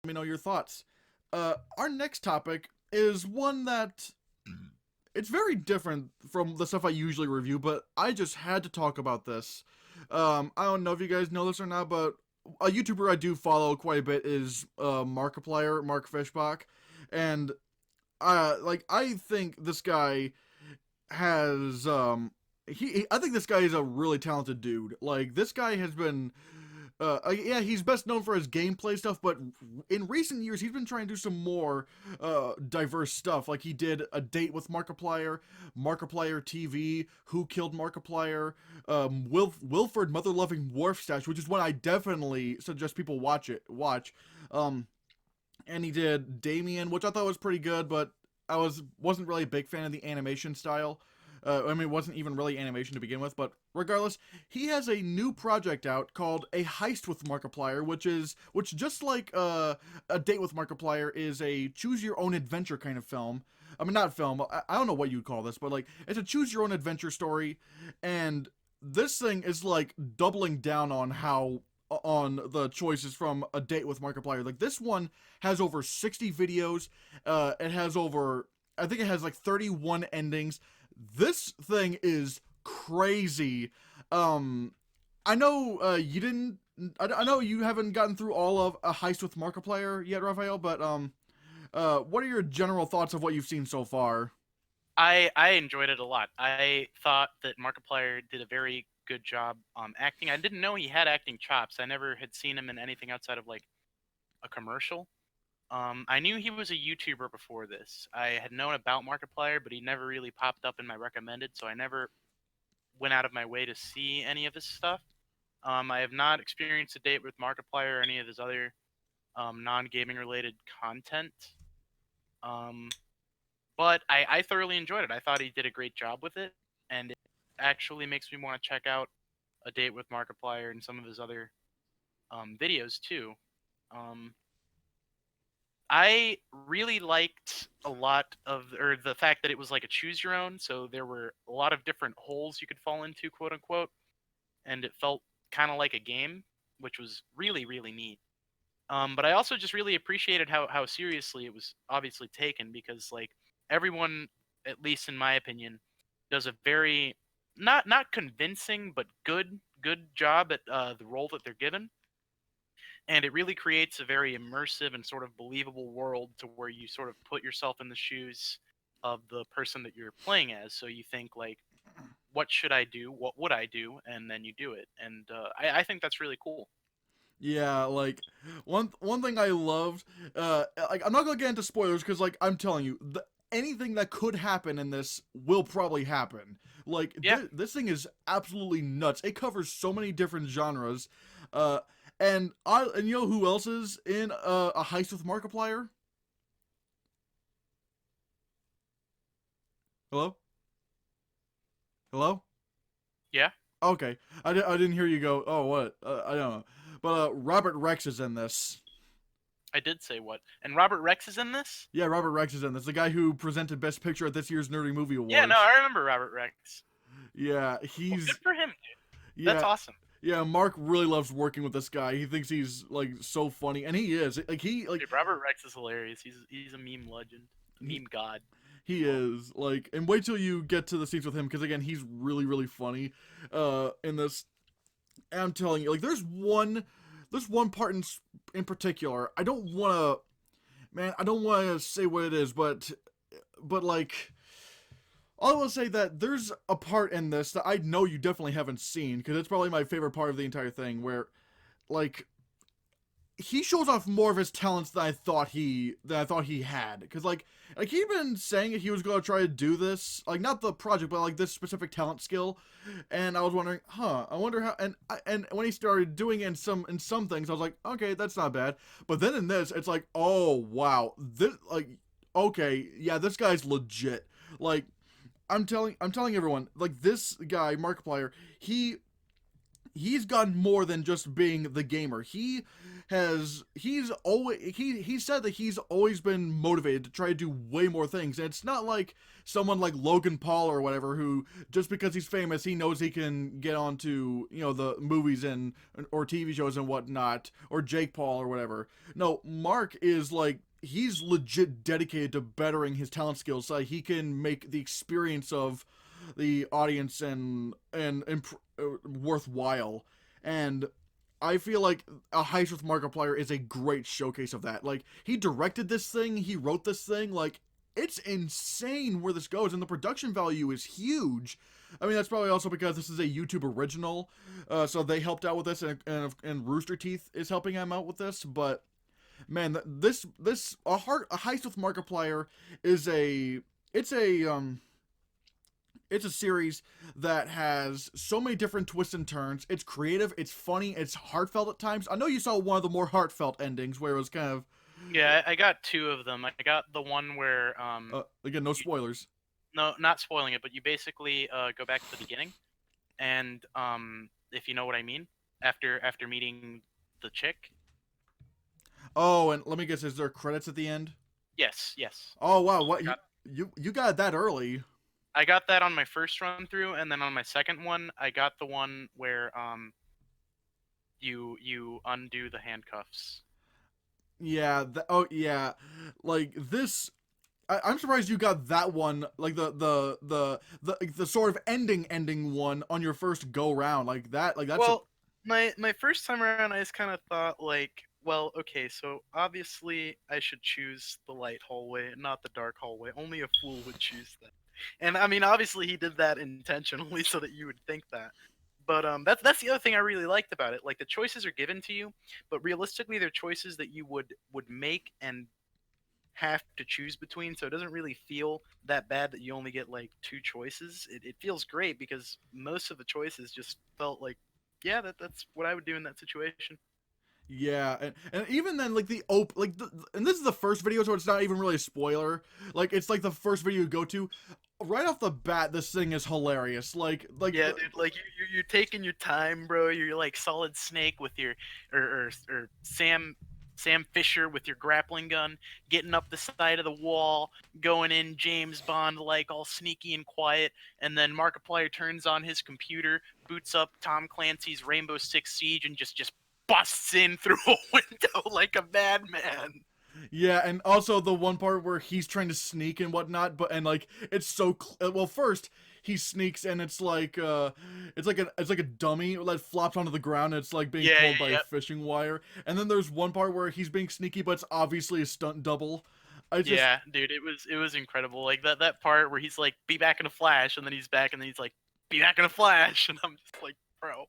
Let me know your thoughts. Our next topic is one that it's very different from the stuff I usually review, but I just had to talk about this. I don't know if you guys know this or not, but a YouTuber I do follow quite a bit is Markiplier, Mark Fishbach, and I think this guy has I think this guy is a really talented dude. Like this guy has been yeah, he's best known for his gameplay stuff, but in recent years, he's been trying to do some more diverse stuff. Like he did A Date with Markiplier, Markiplier TV, Who Killed Markiplier, Wilford Mother-Loving Wharf Statue, which is one I definitely suggest people watch. Um, and he did Damien, which I thought was pretty good, but wasn't really a big fan of the animation style. I mean, it wasn't even really animation to begin with, but regardless, he has a new project out called A Heist with Markiplier, which just like A Date with Markiplier is a choose your own adventure kind of film. I mean, not film. I don't know what you'd call this, but like it's a choose your own adventure story, and this thing is like doubling down on the choices from A Date with Markiplier. Like this one has over 60 videos. It has over, I think it has like 31 endings. This thing is crazy. I know you didn't. I know you haven't gotten through all of A Heist with Markiplier yet, Raphael. But what are your general thoughts of what you've seen so far? I enjoyed it a lot. I thought that Markiplier did a very good job acting. I didn't know he had acting chops. I never had seen him in anything outside of like a commercial. I knew he was a YouTuber before this. I had known about Markiplier, but he never really popped up in my recommended, so I never went out of my way to see any of his stuff. I have not experienced A Date with Markiplier or any of his other non-gaming related content. Um, but I thoroughly enjoyed it. I thought he did a great job with it, and it actually makes me want to check out A Date with Markiplier and some of his other videos too. Um, I really liked a lot of, or the fact that it was like a choose your own, so there were a lot of different holes you could fall into, quote unquote, and it felt kind of like a game, which was really, really neat. But I also just really appreciated how seriously it was obviously taken because like everyone, at least in my opinion, does a very not convincing but good job at the role that they're given, and it really creates a very immersive and sort of believable world to where you sort of put yourself in the shoes of the person that you're playing as. So you think like, what should I do? What would I do? And then you do it, and I think that's really cool. Yeah, like one thing I loved. Like I'm not gonna get into spoilers because like I'm telling you, anything that could happen in this will probably happen. Like Yeah. this thing is absolutely nuts. It covers so many different genres. Uh, and you know who else is in A Heist with Markiplier? Hello, hello. Yeah. Okay, I didn't hear you go. Oh, what? I don't know. But Robert Rex is in this. I did say what. And Robert Rex is in this? Yeah, Robert Rex is in this. The guy who presented Best Picture at this year's Nerdy Movie Yeah, no, Awards. I remember Robert Rex. Yeah, Well, good he's for him, dude. That's yeah, awesome. yeah. Mark really loves working with this guy. He thinks he's like so funny, and he is. Dude, Robert Rex is hilarious. He's a meme legend, he, meme god. he is like. And wait till you get to the scenes with him, because again, he's really funny. In this, and I'm telling you, like, there's one part in particular. I don't want to, man. I don't want to say what it is, but like I will say that there's a part in this that I know you definitely haven't seen because it's probably my favorite part of the entire thing. Where, like, he shows off more of his talents than I thought he had. Because like he'd been saying he was gonna try to do this, like not the project, but like this specific talent skill. And I was wondering, I wonder how. And when he started doing it in some things, I was like, okay, that's not bad. But then in this, it's like, oh wow, this like, okay, yeah, this guy's legit. Like I'm telling everyone, like this guy, Markiplier, he's gotten more than just being the gamer. He he said that he's always been motivated to try to do way more things. And it's not like someone like Logan Paul or whatever, who just because he's famous he knows he can get onto, you know, the movies and or TV shows and whatnot, or Jake Paul or whatever. No, Mark is like, he's legit dedicated to bettering his talent skills so he can make the experience of the audience worthwhile. And I feel like A Heist with Markiplier is a great showcase of that. Like, he directed this thing, he wrote this thing, like, it's insane where this goes, and the production value is huge. I mean, that's probably also because this is a YouTube original, so they helped out with this, and Rooster Teeth is helping him out with this. But man, A Heist with Markiplier is it's a series that has so many different twists and turns. It's creative, it's funny, it's heartfelt at times. I know you saw one of the more heartfelt endings where it was kind of Yeah, I got two of them. I got the one where again, no spoilers. no, not spoiling it, but you basically go back to the beginning, and if you know what I mean, after meeting the chick. Oh, and let me guess, is there credits at the end? Yes, yes. Oh wow, what Got- you got that early? I got that on my first run through, and then on my second one, I got the one where you undo the handcuffs. Yeah. Oh yeah, like this. I'm surprised you got that one, like the sort of ending one on your first go round, like that. Like that's Well, my first time around, I just kind of thought like, well, okay, so obviously I should choose the light hallway, not the dark hallway. Only a fool would choose that. And I mean, obviously he did that intentionally so that you would think that. But that's the other thing I really liked about it. Like the choices are given to you, but realistically, they're choices that you would make and have to choose between. So it doesn't really feel that bad that you only get like two choices. It feels great because most of the choices just felt like, yeah, that's what I would do in that situation. Yeah, and even then, like and this is the first video, so it's not even really a spoiler. Like, it's like the first video you go to. Right off the bat, this thing is hilarious. Yeah, dude, like you're taking your time, bro. You're like Solid Snake with your or Sam Fisher with your grappling gun, getting up the side of the wall, going in James Bond like all sneaky and quiet, and then Markiplier turns on his computer, boots up Tom Clancy's Rainbow Six Siege, and just busts in through a window like a madman. Yeah, and also the one part where he's trying to sneak and whatnot, but and like it's so well. First he sneaks and it's like a dummy that flops onto the ground. And it's like being Yeah, pulled by yeah, a fishing wire. And then there's one part where he's being sneaky, but it's obviously a stunt double. I just yeah, dude, it was incredible. Like that part where he's like, "Be back in a flash," and then he's back, and then he's like, "Be back in a flash," and I'm just like, "Bro,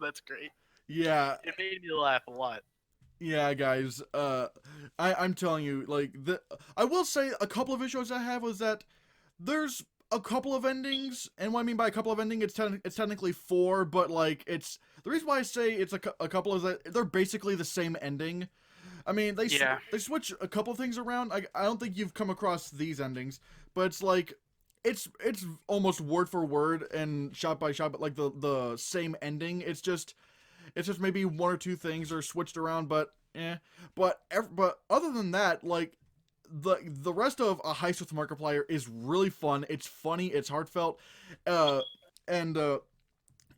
that's great." yeah. It made me laugh a lot. Yeah, guys. I'm telling you, like I will say a couple of issues I have was that there's a couple of endings, and what I mean by a couple of endings, it's technically four, but like it's the reason why I say it's a couple is that they're basically the same ending. I mean, Yeah, they switch a couple of things around. I don't think you've come across these endings, but it's like it's almost word for word and shot by shot, but like the same ending. It's just maybe one or two things are switched around, but eh. But other than that, like the rest of A Heist with Markiplier is really fun. It's funny. It's heartfelt, uh, and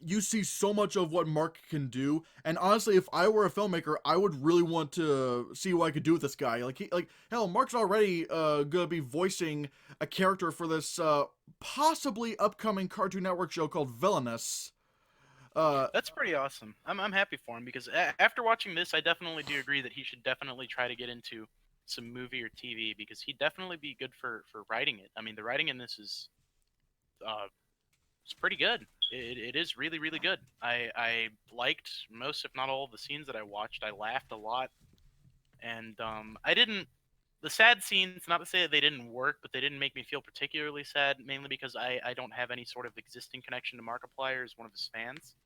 you see so much of what Mark can do. And honestly, if I were a filmmaker, I would really want to see what I could do with this guy. Like hell, Mark's already gonna be voicing a character for this possibly upcoming Cartoon Network show called Villainous. Uh, that's pretty awesome. I'm happy for him because after watching this, I definitely do agree that he should definitely try to get into some movie or TV because he'd definitely be good for writing it. I mean, the writing in this is uh, it's pretty good. It is really really good. I liked most, if not all, of the scenes that I watched. I laughed a lot, and I didn't. The sad scenes, not to say that they didn't work, but they didn't make me feel particularly sad, mainly because I don't have any sort of existing connection to Markiplier as one of his fans.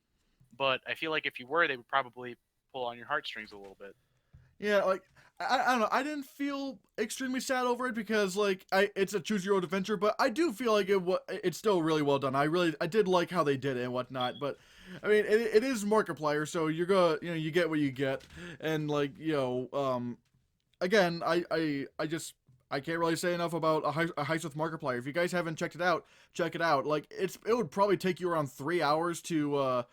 But I feel like if you were, they would probably pull on your heartstrings a little bit. Yeah, like I don't know. I didn't feel extremely sad over it because like it's a choose your own adventure, but I do feel like it's still really well done. I did like how they did it and whatnot, but I mean, it is Markiplier, so you're gonna, you get what you get, and like, again, I can't really say enough about a heist with Markiplier. If you guys haven't checked it out, check it out. Like, it would probably take you around 3 hours to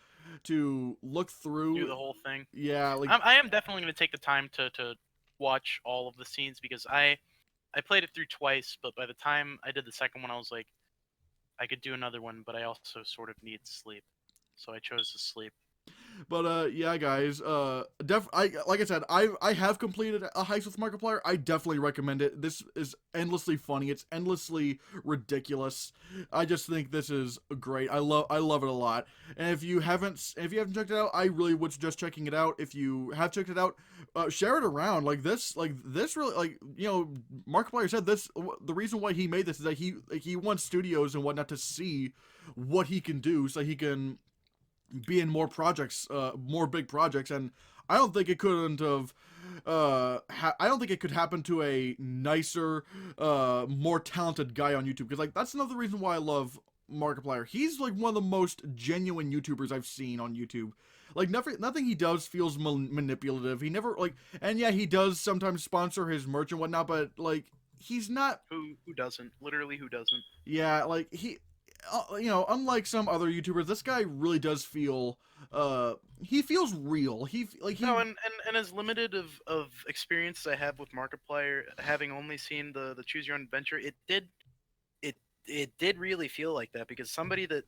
look through. Do the whole thing. Yeah, like I am definitely going to take the time to watch all of the scenes, because I played it through twice, but by the time I did the second one, I was like, I could do another one, but I also sort of need sleep, so I chose to sleep. But yeah, guys. Like I said, I have completed A Heist with Markiplier. I definitely recommend it. This is endlessly funny. It's endlessly ridiculous. I just think this is great. I love it a lot. And if you haven't checked it out, I really would suggest checking it out. If you have checked it out, share it around. Like this really, like, Markiplier said this. The reason why he made this is that he wants studios and whatnot to see what he can do, so he can be in more projects, more big projects. And I don't think it couldn't have. I don't think it could happen to a nicer, more talented guy on YouTube. Because, like, that's another reason why I love Markiplier. He's like one of the most genuine YouTubers I've seen on YouTube. Like, nothing he does feels manipulative. He never, like, and yeah, he does sometimes sponsor his merch and whatnot, but like, he's not. Who doesn't? Literally, who doesn't? Yeah, like unlike some other YouTubers, this guy really does feel, he feels real. No, and as limited of experience as I have with Markiplier, having only seen the Choose Your Own Adventure, it did really feel like that, because somebody that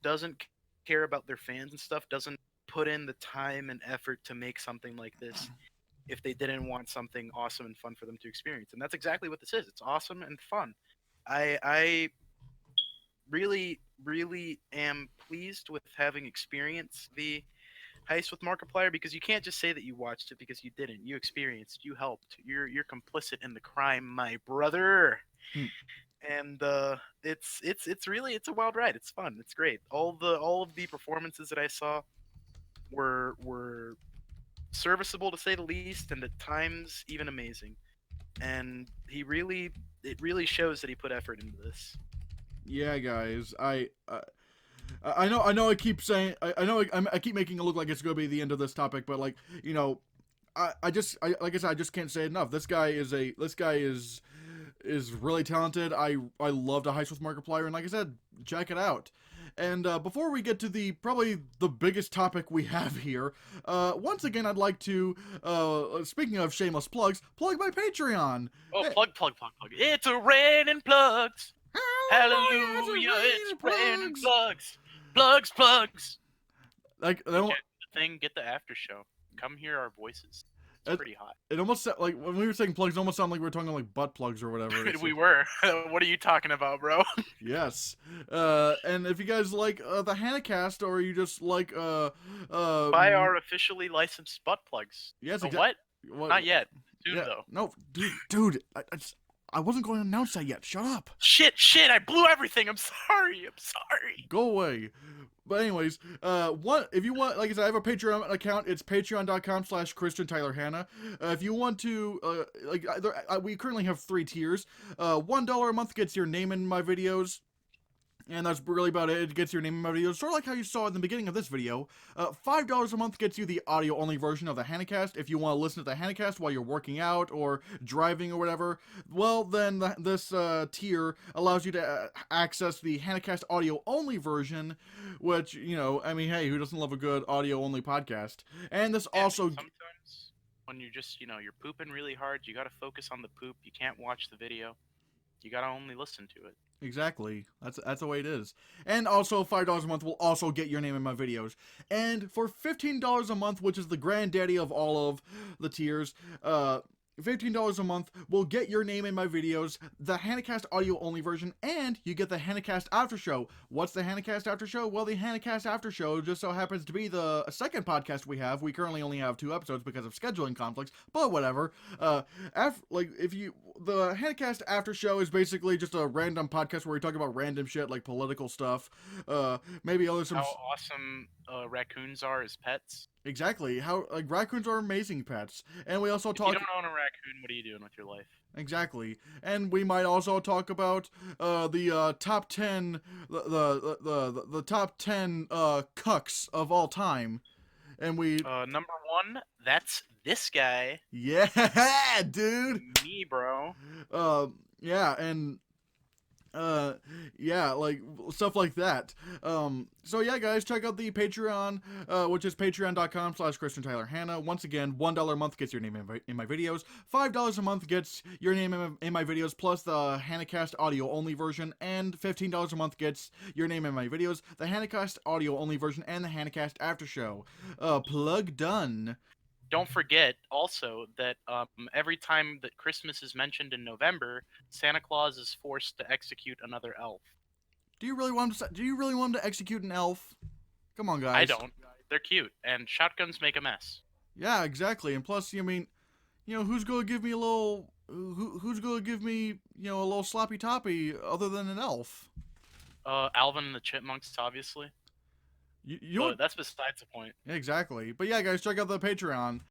doesn't care about their fans and stuff doesn't put in the time and effort to make something like this if they didn't want something awesome and fun for them to experience. And that's exactly what this is. It's awesome and fun. I really, really am pleased with having experienced the Heist with Markiplier, because you can't just say that you watched it, because you didn't. You experienced. You helped. You're complicit in the crime, my brother. Hmm. And it's really, it's a wild ride. It's fun. It's great. All of the performances that I saw were serviceable, to say the least, and at times even amazing. And it really shows that he put effort into this. Yeah, guys, I know I keep saying, I keep making it look like it's gonna be the end of this topic, but like, like I said, I just can't say it enough. This guy is really talented. I loved A Heist with Markiplier, and like I said, check it out. And before we get to probably the biggest topic we have here, once again, I'd like to, speaking of shameless plugs, plug my Patreon. Oh, plug. It's a raining plugs. Hallelujah, it's raining plugs. Plugs. Like, Get the after show. Come hear our voices. It's pretty hot. It almost like when we were saying plugs, it almost sounded like we were talking like butt plugs or whatever. We were. What are you talking about, bro? Yes. And if you guys like the Hannahcast, or you just like buy our officially licensed butt plugs. Yes. What? Not yet. Soon, though. No, dude. I wasn't going to announce that yet. Shut up. Shit! I blew everything. I'm sorry. Go away. But anyways, if you want, like I said, I have a Patreon account. It's patreon.com/ChristianTylerHannah. If you want to, we currently have 3 tiers. $1 a month gets your name in my videos. And that's really about it. It gets your name in my videos, sort of like how you saw in the beginning of this video. $5 a month gets you the audio-only version of the Hannahcast. If you want to listen to the Hannahcast while you're working out or driving or whatever, well, then this tier allows you to access the Hannahcast audio-only version, which, I mean, hey, who doesn't love a good audio-only podcast? And this also... Sometimes when you're just, you're pooping really hard, you gotta focus on the poop. You can't watch the video. You gotta only listen to it. Exactly. That's the way it is. And also, $5 a month will also get your name in my videos. And for $15 a month, which is the granddaddy of all of the tiers, $15 a month will get your name in my videos, the Hannahcast audio-only version, and you get the Hannahcast After Show. What's the Hannahcast After Show? Well, the Hannahcast After Show just so happens to be the second podcast we have. We currently only have 2 episodes because of scheduling conflicts, but whatever. The Hannahcast After Show is basically just a random podcast where we talk about random shit like political stuff. Maybe other some... How awesome raccoons are as pets. Exactly. How like raccoons are amazing pets, and we also If you talk don't own a raccoon, what are you doing with your life? exactly, and we might also talk about the top 10 the top 10 cucks of all time, and we Number one, that's this guy, yeah, dude. me, bro. Yeah, and uh yeah, like stuff like that. So yeah, guys, check out the Patreon, which is patreon.com/ChristianTylerHannah. Once again, $1 a month gets your name in my videos, $5 a month gets your name in my videos plus the Hannahcast audio only version, and $15 a month gets your name in my videos, the Hannahcast audio only version, and the Hannahcast after show. Plug done. Don't forget also that every time that Christmas is mentioned in November, Santa Claus is forced to execute another elf. Do you really want him to? Do you really want him to execute an elf? Come on, I guys. don't. They're cute, and shotguns make a mess. Yeah, exactly. And plus, I mean, who's gonna give me a little? Who's gonna give me, a little sloppy toppy other than an elf? Alvin and the Chipmunks, obviously, You know what? but that's besides the point. Exactly. But yeah, guys, check out the Patreon.